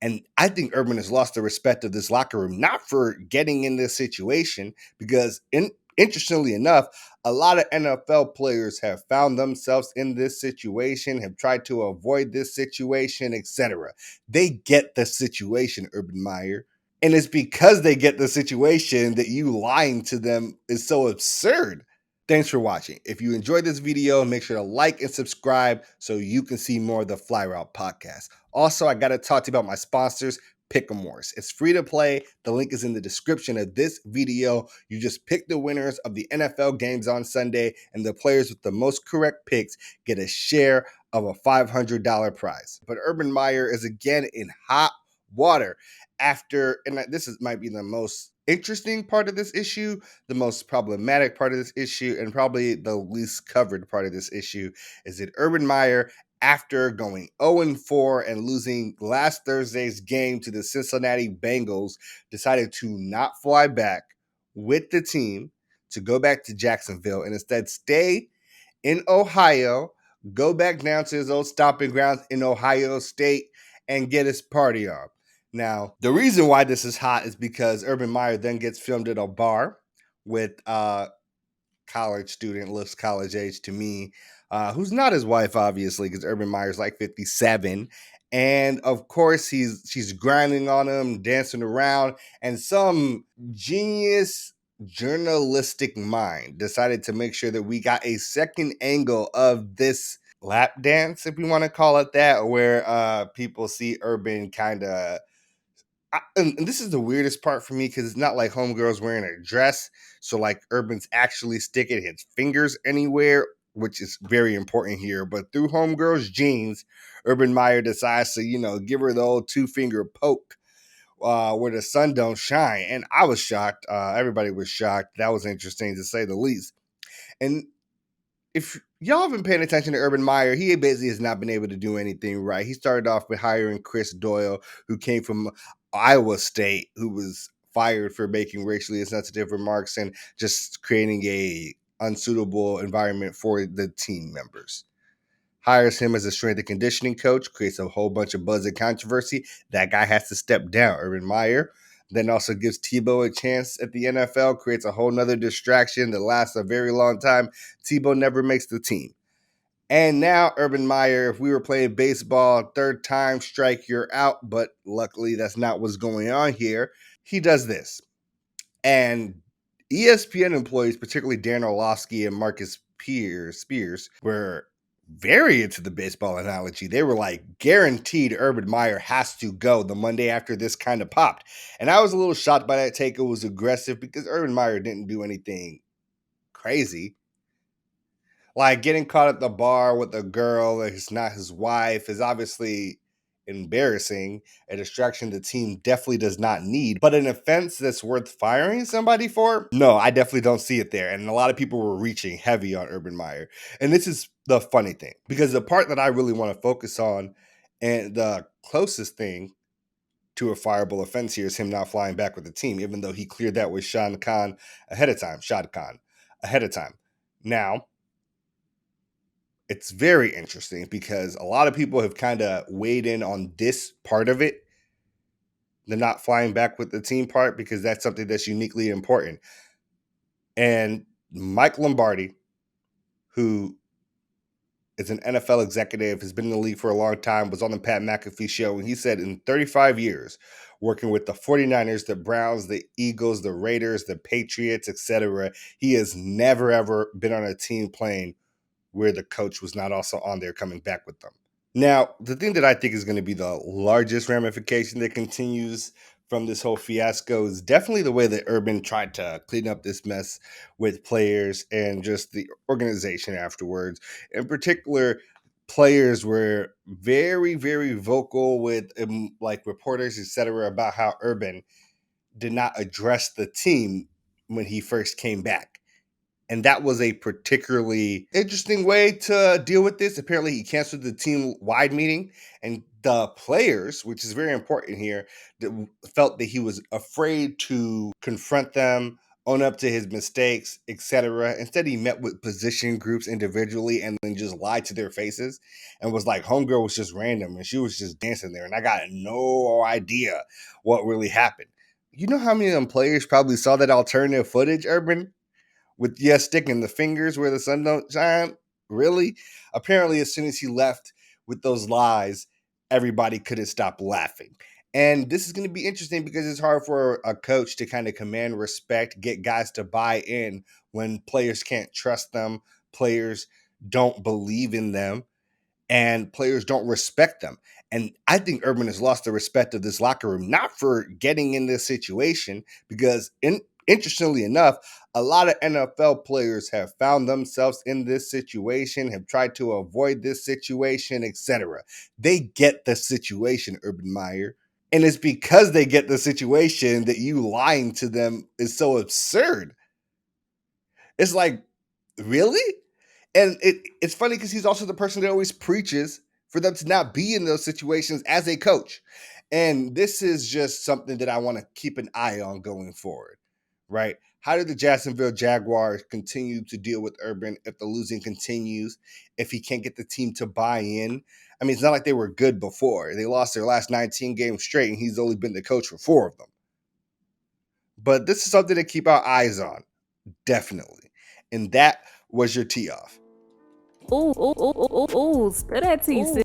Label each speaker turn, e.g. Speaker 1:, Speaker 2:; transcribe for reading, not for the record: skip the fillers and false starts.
Speaker 1: And I think Urban has lost the respect of this locker room, not for getting in this situation, because interestingly enough, a lot of NFL players have found themselves in this situation, have tried to avoid this situation, etc. They get the situation, Urban Meyer. And it's because they get the situation that you lying to them is so absurd. Thanks for watching. If you enjoyed this video, make sure to like and subscribe so you can see more of the Fly Route podcast. Also, I got to talk to you about my sponsors, Pick'em Wars. It's free to play. The link is in the description of this video. You just pick the winners of the NFL games on Sunday, and the players with the most correct picks get a share of a $500 prize. But Urban Meyer is again in hot water after, and might be the most interesting part of this issue, the most problematic part of this issue, and probably the least covered part of this issue, is that Urban Meyer, after going 0-4 and losing last Thursday's game to the Cincinnati Bengals, decided to not fly back with the team to go back to Jacksonville and instead stay in Ohio, go back down to his old stomping grounds in Ohio State, and get his party on. Now, the reason why this is hot is because Urban Meyer then gets filmed at a bar with a college student, looks college age to me, who's not his wife, obviously, because Urban Meyer's like 57. And of course, she's grinding on him, dancing around, and some genius journalistic mind decided to make sure that we got a second angle of this lap dance, if we want to call it that, where people see Urban kind of, and this is the weirdest part for me because it's not like homegirl's wearing a dress, so like Urban's actually sticking his fingers anywhere, which is very important here. But through homegirl's jeans, Urban Meyer decides to give her the old 2-finger poke where the sun don't shine, and I was shocked. Everybody was shocked. That was interesting to say the least. And if y'all have been paying attention to Urban Meyer, he basically has not been able to do anything right. He started off with hiring Chris Doyle, who came from Iowa State, who was fired for making racially insensitive remarks and just creating a unsuitable environment for the team members. Hires him as a strength and conditioning coach, creates a whole bunch of buzz and controversy. That guy has to step down. Urban Meyer then also gives Tebow a chance at the NFL, creates a whole nother distraction that lasts a very long time. Tebow never makes the team. And now Urban Meyer, if we were playing baseball, third time strike, you're out. But luckily, that's not what's going on here. He does this. And ESPN employees, particularly Dan Orlovsky and Marcus Spears, were very into the baseball analogy. They were like, guaranteed Urban Meyer has to go the Monday after this kind of popped. And I was a little shocked by that take. It was aggressive because Urban Meyer didn't do anything crazy. Like getting caught at the bar with a girl that is not his wife is obviously embarrassing, a distraction the team definitely does not need. But an offense that's worth firing somebody for? No, I definitely don't see it there. And a lot of people were reaching heavy on Urban Meyer. And this is the funny thing, because the part that I really want to focus on and the closest thing to a fireable offense here is him not flying back with the team, even though he cleared that with Shad Khan ahead of time. Now, it's very interesting because a lot of people have kind of weighed in on this part of it, the not flying back with the team part, because that's something that's uniquely important. And Mike Lombardi, who is an NFL executive, has been in the league for a long time, was on the Pat McAfee show, and he said in 35 years, working with the 49ers, the Browns, the Eagles, the Raiders, the Patriots, etc., he has never, ever been on a team playing where the coach was not also on there coming back with them. Now, the thing that I think is going to be the largest ramification that continues from this whole fiasco is definitely the way that Urban tried to clean up this mess with players and just the organization afterwards. In particular, players were very, very vocal with like reporters, etc., about how Urban did not address the team when he first came back. And that was a particularly interesting way to deal with this. Apparently, he canceled the team-wide meeting, and the players, which is very important here, felt that he was afraid to confront them own up to his mistakes, etc. Instead, he met with position groups individually and then just lied to their faces and was like, homegirl was just random and she was just dancing there and I got no idea what really happened. You know how many of them players probably saw that alternative footage, Urban? With sticking the fingers where the sun don't shine. Really? Apparently, as soon as he left with those lies, everybody couldn't stop laughing. And this is going to be interesting because it's hard for a coach to kind of command respect, get guys to buy in when players can't trust them, players don't believe in them, and players don't respect them. And I think Urban has lost the respect of this locker room, not for getting in this situation, because interestingly enough, a lot of NFL players have found themselves in this situation, have tried to avoid this situation, etc. They get the situation, Urban Meyer. And it's because they get the situation that you lying to them is so absurd. It's like, really? And it's funny because he's also the person that always preaches for them to not be in those situations as a coach. And this is just something that I want to keep an eye on going forward, right? How do the Jacksonville Jaguars continue to deal with Urban if the losing continues, if he can't get the team to buy in? I mean, it's not like they were good before. They lost their last 19 games straight, and he's only been the coach for 4 of them. But this is something to keep our eyes on, definitely. And that was your tee off.
Speaker 2: Ooh, spill that tea, sis.